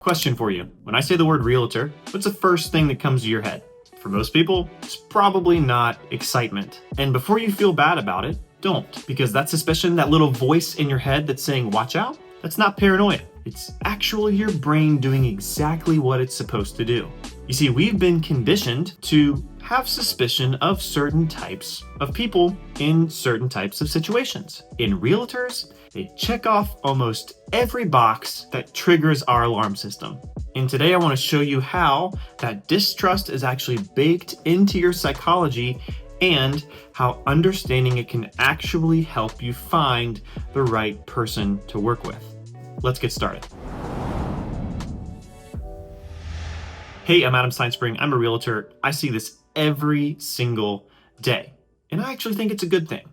Question for you. When I say the word realtor, what's the first thing that comes to your head? For most people, it's probably not excitement. And before you feel bad about it, don't. Because that suspicion, that little voice in your head that's saying, watch out, that's not paranoia. It's actually your brain doing exactly what it's supposed to do. You see, we've been conditioned to have suspicion of certain types of people in certain types of situations. In realtors, they check off almost every box that triggers our alarm system. And today I want to show you how that distrust is actually baked into your psychology and how understanding it can actually help you find the right person to work with. Let's get started. Hey, I'm Adam Stinespring. I'm a realtor. I see this every single day, and I actually think it's a good thing.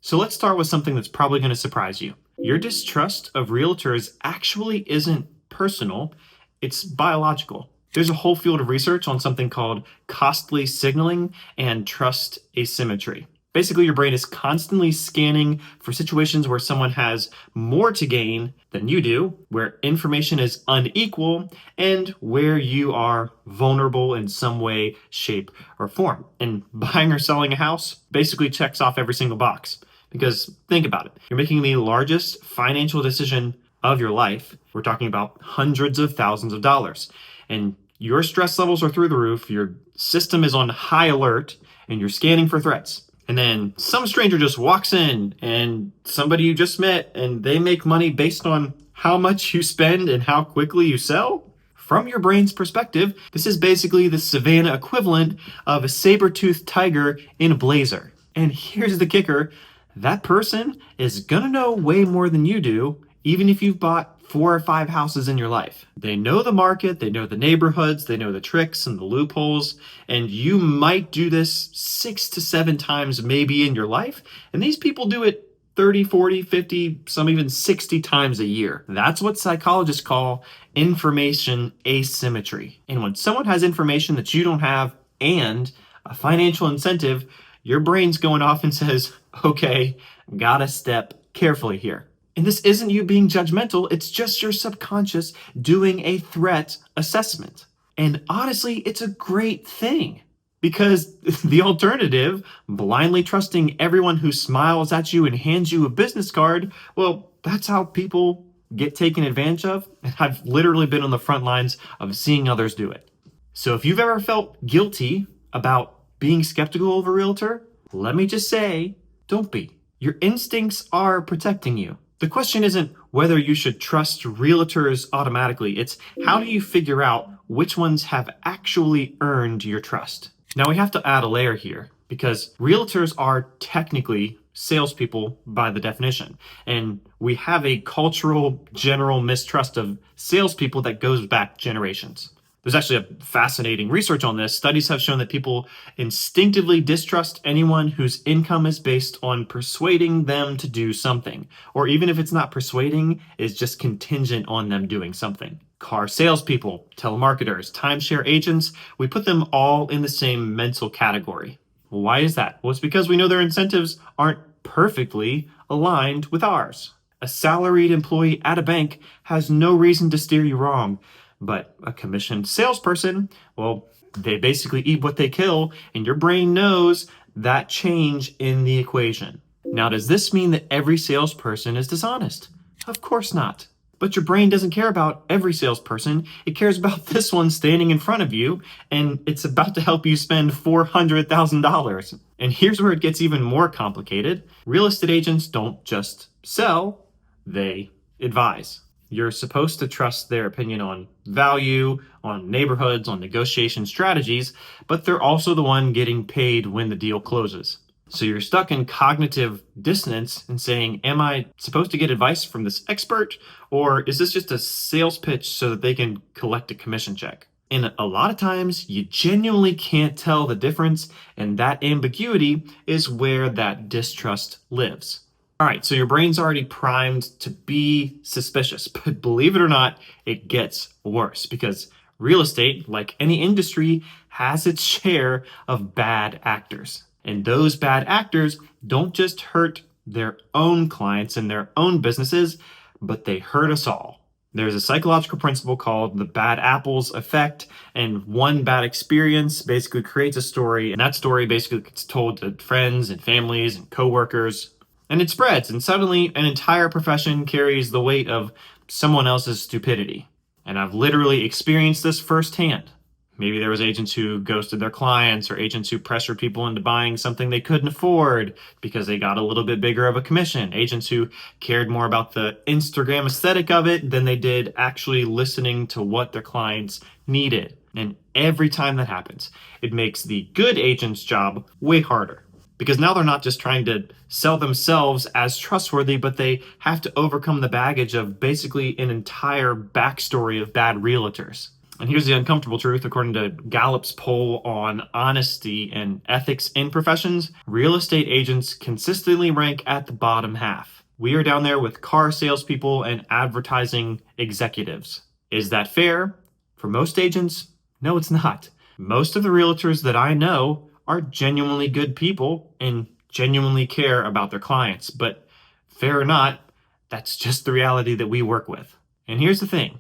So let's start with something that's probably going to surprise you. Your distrust of realtors actually isn't personal, it's biological. There's a whole field of research on something called costly signaling and trust asymmetry. Basically, your brain is constantly scanning for situations where someone has more to gain than you do, where information is unequal, and where you are vulnerable in some way, shape, or form. And buying or selling a house basically checks off every single box. Because think about it. You're making the largest financial decision of your life. We're talking about hundreds of thousands of dollars. And your stress levels are through the roof. Your system is on high alert and you're scanning for threats. And then some stranger just walks in and somebody you just met and they make money based on how much you spend and how quickly you sell. From your brain's perspective, this is basically the savannah equivalent of a saber-toothed tiger in a blazer. And here's the kicker. That person is gonna know way more than you do, even if you've bought 4 or 5 houses in your life. They know the market, they know the neighborhoods, they know the tricks and the loopholes, and you might do this 6 to 7 times maybe in your life, and these people do it 30, 40, 50, some even 60 times a year. That's what psychologists call information asymmetry. And when someone has information that you don't have and a financial incentive, your brain's going off and says, okay, gotta step carefully here. And this isn't you being judgmental, it's just your subconscious doing a threat assessment. And honestly, it's a great thing because the alternative, blindly trusting everyone who smiles at you and hands you a business card, well, that's how people get taken advantage of. And I've literally been on the front lines of seeing others do it. So if you've ever felt guilty about being skeptical of a realtor, let me just say, don't be. Your instincts are protecting you. The question isn't whether you should trust realtors automatically. It's how do you figure out which ones have actually earned your trust? Now we have to add a layer here because realtors are technically salespeople by the definition. And we have a cultural general mistrust of salespeople that goes back generations. There's actually a fascinating research on this. Studies have shown that people instinctively distrust anyone whose income is based on persuading them to do something. Or even if it's not persuading, it's just contingent on them doing something. Car salespeople, telemarketers, timeshare agents, we put them all in the same mental category. Well, why is that? Well, it's because we know their incentives aren't perfectly aligned with ours. A salaried employee at a bank has no reason to steer you wrong. But a commissioned salesperson, well, they basically eat what they kill, and your brain knows that change in the equation. Now, does this mean that every salesperson is dishonest? Of course not. But your brain doesn't care about every salesperson. It cares about this one standing in front of you, and it's about to help you spend $400,000. And here's where it gets even more complicated. Real estate agents don't just sell, they advise. You're supposed to trust their opinion on value, on neighborhoods, on negotiation strategies, but they're also the one getting paid when the deal closes. So you're stuck in cognitive dissonance and saying, am I supposed to get advice from this expert, or is this just a sales pitch so that they can collect a commission check? And a lot of times you genuinely can't tell the difference, and that ambiguity is where that distrust lives. All right, so your brain's already primed to be suspicious, but believe it or not, it gets worse because real estate, like any industry, has its share of bad actors. And those bad actors don't just hurt their own clients and their own businesses, but they hurt us all. There's a psychological principle called the bad apples effect, and one bad experience basically creates a story, and that story basically gets told to friends and families and coworkers, and it spreads, and suddenly an entire profession carries the weight of someone else's stupidity. And I've literally experienced this firsthand. Maybe there was agents who ghosted their clients or agents who pressured people into buying something they couldn't afford because they got a little bit bigger of a commission. Agents who cared more about the Instagram aesthetic of it than they did actually listening to what their clients needed. And every time that happens, it makes the good agent's job way harder. Because now they're not just trying to sell themselves as trustworthy, but they have to overcome the baggage of basically an entire backstory of bad realtors. And here's the uncomfortable truth. According to Gallup's poll on honesty and ethics in professions, real estate agents consistently rank at the bottom half. We are down there with car salespeople and advertising executives. Is that fair? For most agents, no, it's not. Most of the realtors that I know are genuinely good people and genuinely care about their clients. But fair or not, that's just the reality that we work with. And here's the thing.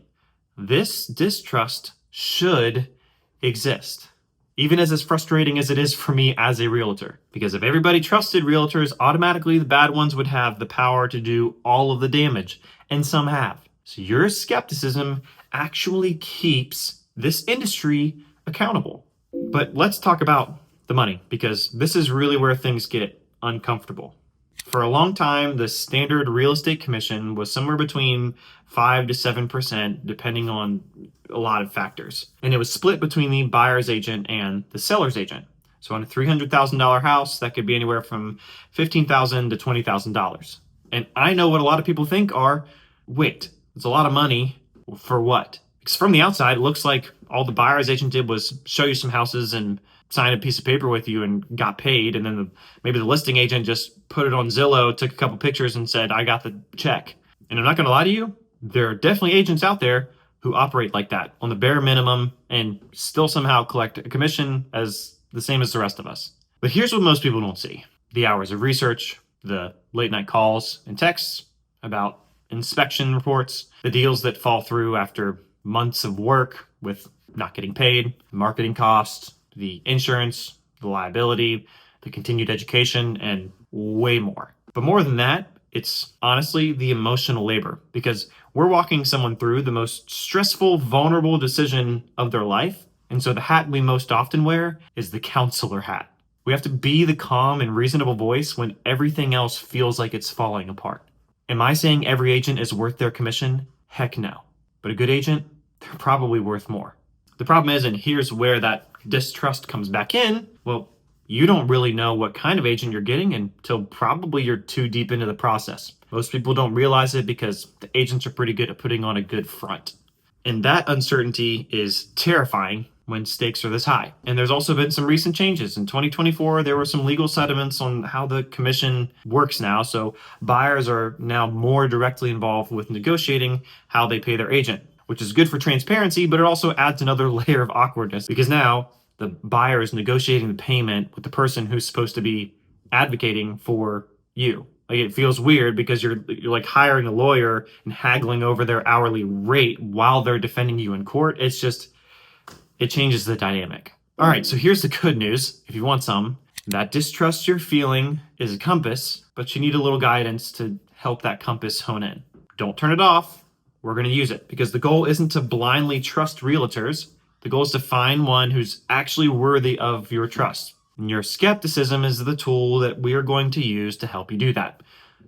This distrust should exist, even as frustrating as it is for me as a realtor. Because if everybody trusted realtors, automatically the bad ones would have the power to do all of the damage, and some have. So your skepticism actually keeps this industry accountable. But let's talk about the money, because this is really where things get uncomfortable. For a long time, the standard real estate commission was somewhere between 5 to 7%, depending on a lot of factors. And it was split between the buyer's agent and the seller's agent. So on a $300,000 house, that could be anywhere from $15,000 to $20,000. And I know what a lot of people think are, wait, it's a lot of money for what? Because from the outside, it looks like all the buyer's agent did was show you some houses and sign a piece of paper with you and got paid. And then maybe the listing agent just put it on Zillow, took a couple pictures and said, I got the check. And I'm not going to lie to you, there are definitely agents out there who operate like that on the bare minimum and still somehow collect a commission as the same as the rest of us. But here's what most people don't see. The hours of research, the late night calls and texts about inspection reports, the deals that fall through after months of work with not getting paid, marketing costs, the insurance, the liability, the continued education, and way more. But more than that, it's honestly the emotional labor, because we're walking someone through the most stressful, vulnerable decision of their life. And so the hat we most often wear is the counselor hat. We have to be the calm and reasonable voice when everything else feels like it's falling apart. Am I saying every agent is worth their commission? Heck no. But a good agent, they're probably worth more. The problem is, and here's where that distrust comes back in, well, you don't really know what kind of agent you're getting until probably you're too deep into the process. Most people don't realize it because the agents are pretty good at putting on a good front. And that uncertainty is terrifying when stakes are this high. And there's also been some recent changes. In 2024, there were some legal settlements on how the commission works now. So buyers are now more directly involved with negotiating how they pay their agent, which is good for transparency, but it also adds another layer of awkwardness because now the buyer is negotiating the payment with the person who's supposed to be advocating for you. Like, it feels weird because you're like hiring a lawyer and haggling over their hourly rate while they're defending you in court. It's just, it changes the dynamic. All right, so here's the good news, if you want some. That distrust you're feeling is a compass, but you need a little guidance to help that compass hone in. Don't turn it off. We're going to use it because the goal isn't to blindly trust realtors. The goal is to find one who's actually worthy of your trust. And your skepticism is the tool that we are going to use to help you do that.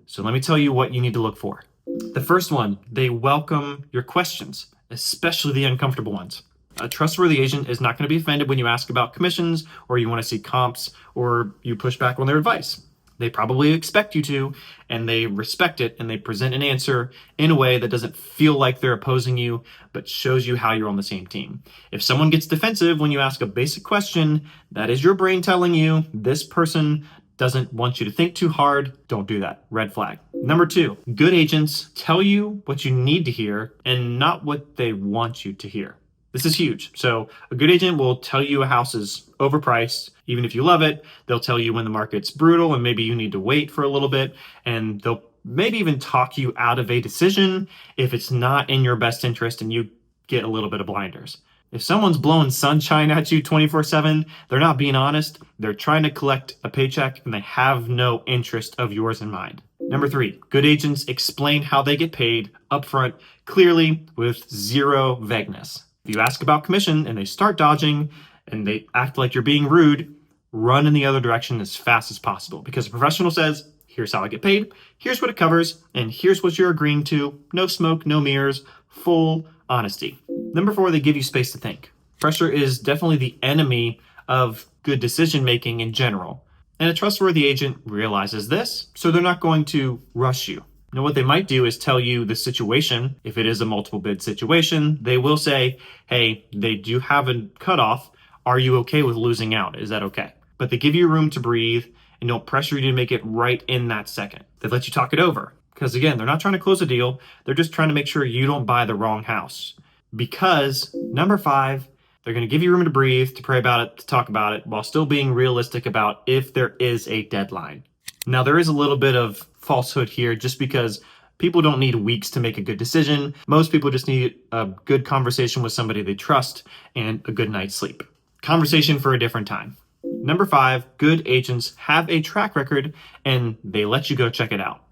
So let me tell you what you need to look for. The first one, they welcome your questions, especially the uncomfortable ones. A trustworthy agent is not going to be offended when you ask about commissions or you want to see comps or you push back on their advice. They probably expect you to, and they respect it, and they present an answer in a way that doesn't feel like they're opposing you, but shows you how you're on the same team. If someone gets defensive when you ask a basic question, that is your brain telling you this person doesn't want you to think too hard. Don't do that. Red flag. Number 2, good agents tell you what you need to hear and not what they want you to hear. This is huge. So a good agent will tell you a house is overpriced. Even if you love it, they'll tell you when the market's brutal and maybe you need to wait for a little bit. And they'll maybe even talk you out of a decision if it's not in your best interest and you get a little bit of blinders. If someone's blowing sunshine at you 24/7, they're not being honest, they're trying to collect a paycheck, and they have no interest of yours in mind. Number 3, good agents explain how they get paid upfront, clearly, with zero vagueness. If you ask about commission and they start dodging and they act like you're being rude, run in the other direction as fast as possible, because a professional says, here's how I get paid, here's what it covers, and here's what you're agreeing to. No smoke, no mirrors, full honesty. Number 4, they give you space to think. Pressure is definitely the enemy of good decision making in general. And a trustworthy agent realizes this, so they're not going to rush you. Now, what they might do is tell you the situation. If it is a multiple bid situation, they will say, hey, they do have a cutoff. Are you okay with losing out? Is that okay? But they give you room to breathe and don't pressure you to make it right in that second. They let you talk it over. Because again, they're not trying to close a deal. They're just trying to make sure you don't buy the wrong house. Because number 5, they're going to give you room to breathe, to pray about it, to talk about it, while still being realistic about if there is a deadline. Now, there is a little bit of falsehood here just because people don't need weeks to make a good decision. Most people just need a good conversation with somebody they trust and a good night's sleep. Conversation for a different time. Number 5, good agents have a track record and they let you go check it out.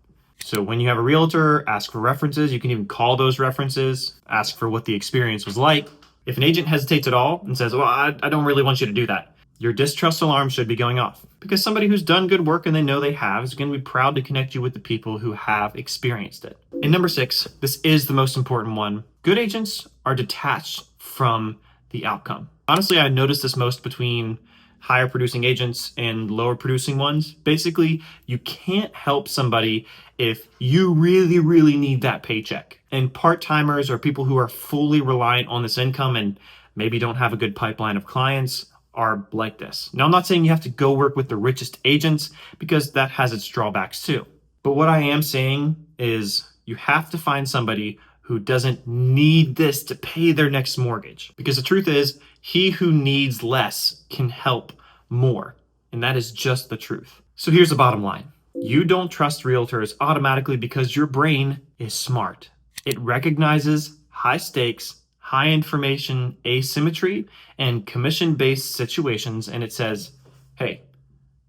So when you have a realtor, ask for references. You can even call those references, ask for what the experience was like. If an agent hesitates at all and says, well, I don't really want you to do that, your distrust alarm should be going off, because somebody who's done good work and they know they have is going to be proud to connect you with the people who have experienced it. And number 6, this is the most important one. Good agents are detached from the outcome. Honestly, I noticed this most between higher producing agents and lower producing ones. Basically, you can't help somebody if you really, really need that paycheck. And part-timers or people who are fully reliant on this income and maybe don't have a good pipeline of clients are like this. Now, I'm not saying you have to go work with the richest agents, because that has its drawbacks too. But what I am saying is you have to find somebody who doesn't need this to pay their next mortgage. Because the truth is, he who needs less can help more. And that is just the truth. So here's the bottom line. You don't trust realtors automatically because your brain is smart. It recognizes high stakes, high information asymmetry, and commission-based situations, and it says, hey,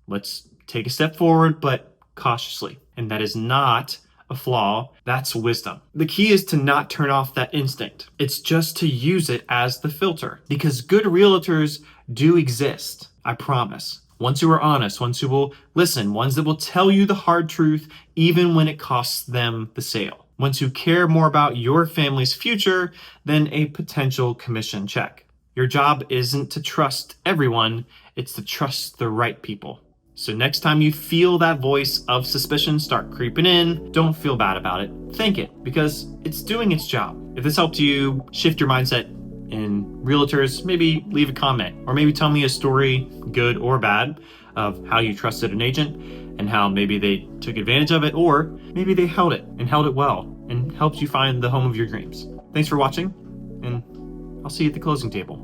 let's take a step forward, but cautiously. And that is not a flaw, that's wisdom. The key is to not turn off that instinct. It's just to use it as the filter, because good realtors do exist, I promise. Ones who are honest, ones who will listen, ones that will tell you the hard truth even when it costs them the sale. Ones who care more about your family's future than a potential commission check. Your job isn't to trust everyone, it's to trust the right people. So next time you feel that voice of suspicion start creeping in, don't feel bad about it. Thank it, because it's doing its job. If this helped you shift your mindset in realtors, maybe leave a comment, or maybe tell me a story, good or bad, of how you trusted an agent and how maybe they took advantage of it, or maybe they held it and held it well and helped you find the home of your dreams. Thanks for watching, and I'll see you at the closing table.